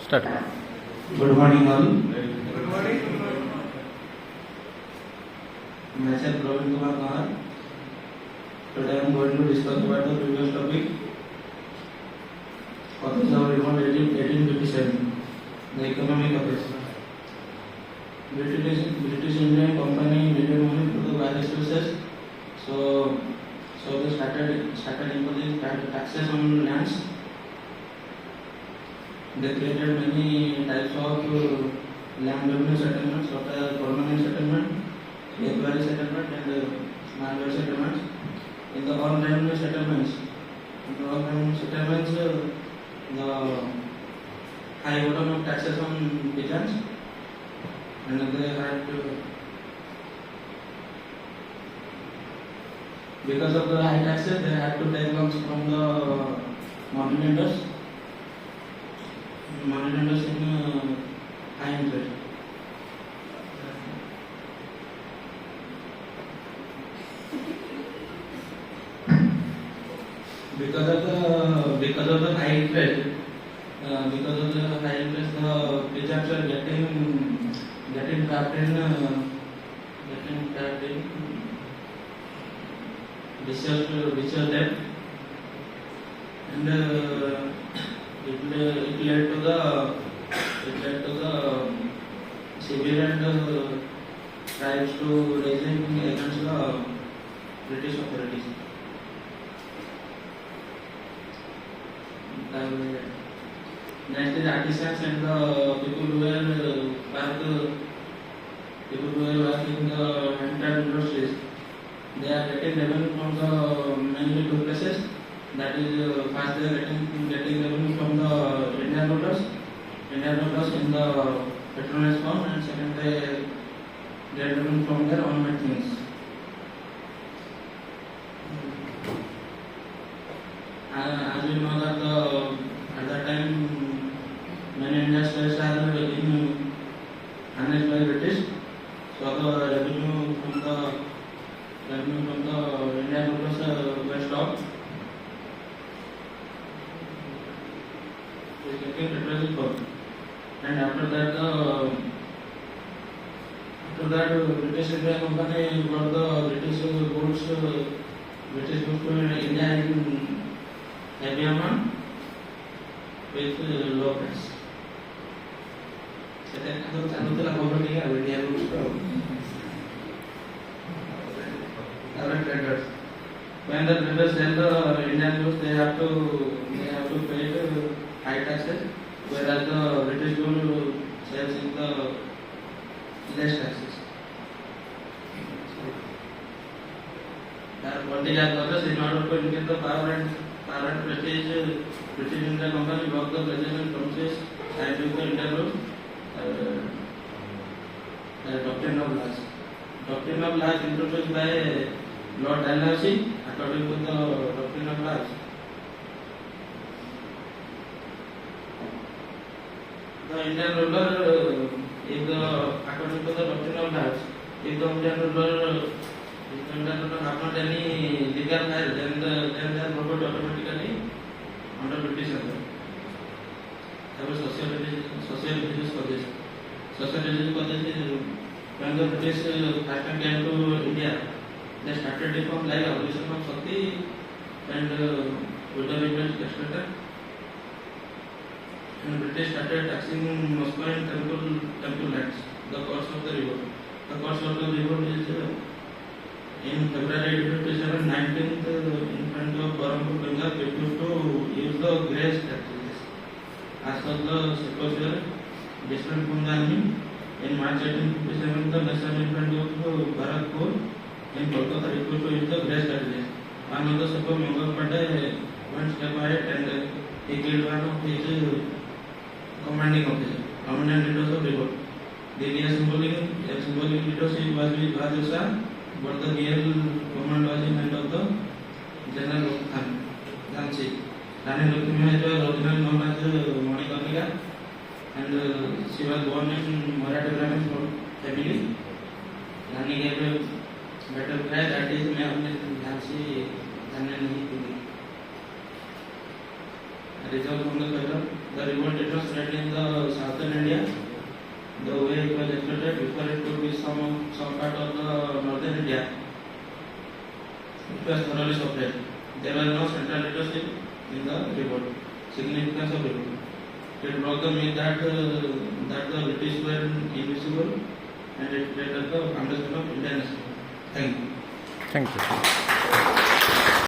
Start. Good morning all. Good morning. Myself Praveen Kumar Nahar. Today I am going to discuss about the previous topic. What is our reform 1857? The economic affairs. British Indian Company needed money to the various sources. So they started imposing taxes on lands. They created many types of land revenue settlements, such as permanent settlement, temporary settlement, and small lot settlements. In the all revenue settlements, the high bottom of taxes on pigeons, and they had because of the high taxes, they had to take loans from the moneylenders. Moneylenders in high interest. Because of the high interest, the pigeons are getting trapped in vicious debt, and it led to the civil and tribes to raising against the British authorities. Next is artisans and the people who were working in the handcraft industries. They are getting revenue from the mainly two places. That is, first they are getting revenue from the Indian rulers in the patronage form, and second they get revenue from their own made things. As we know that at that time many Indian states are annexed by British, so the revenue from the Indian rulers were stopped. And after that, British India Company brought the British goods to India in heavy amount with low price. When the traders sell the Indian goods, they have to pay high taxes, whereas the British goods sells in the less taxes. Political purpose, in order to increase the power and prestige, British India Company blocked the president promises and with the Indian rules. Doctrine of Laws. Doctrine of Laws introduced by Lord Dalhousie. According to the Doctrine of Laws, the Indian ruler, according to the Doctrine of Laws, if the Indian ruler have not any legal right, then they are brought automatically under British rule. That was social religious policy. Social religious policy. When the British first time came to India, they started reform like abolition of sati and widow extracted. And British started taxing Moscow and temple lands, the cost of the revolt. The cost of the revolt is in February 1857, 19th, in front of Barampur, Bengal, refused to use the grace taxes. As per the Secretary, Jashwant Pundani, in March 1857, the nation in front of Bharatpur in Kolkata refused to use the grace taxes. One of the Sako Mangal Pandey went step ahead and he killed one of his commanding officer, commandant leaders of revolt. The real symbolic leadership was with Bhadur, but the real command was in hand of the General Jhansi. Rani Lakshmi was originally known as Manikarnika, and she was born in Maratha Brahmin family. Rani gave a better cry, that is, मैं अपने Jhansi जानने नहीं दूंगी. Result from the The revolt it was spread in the southern India. The way it was expected before it could be some part of the northern India. It was thoroughly suppressed. There was no central leadership in the revolt. Significance of revolt. It broke the myth that the British were invisible, and it created the foundation of Indian nation. Thank you. Thank you.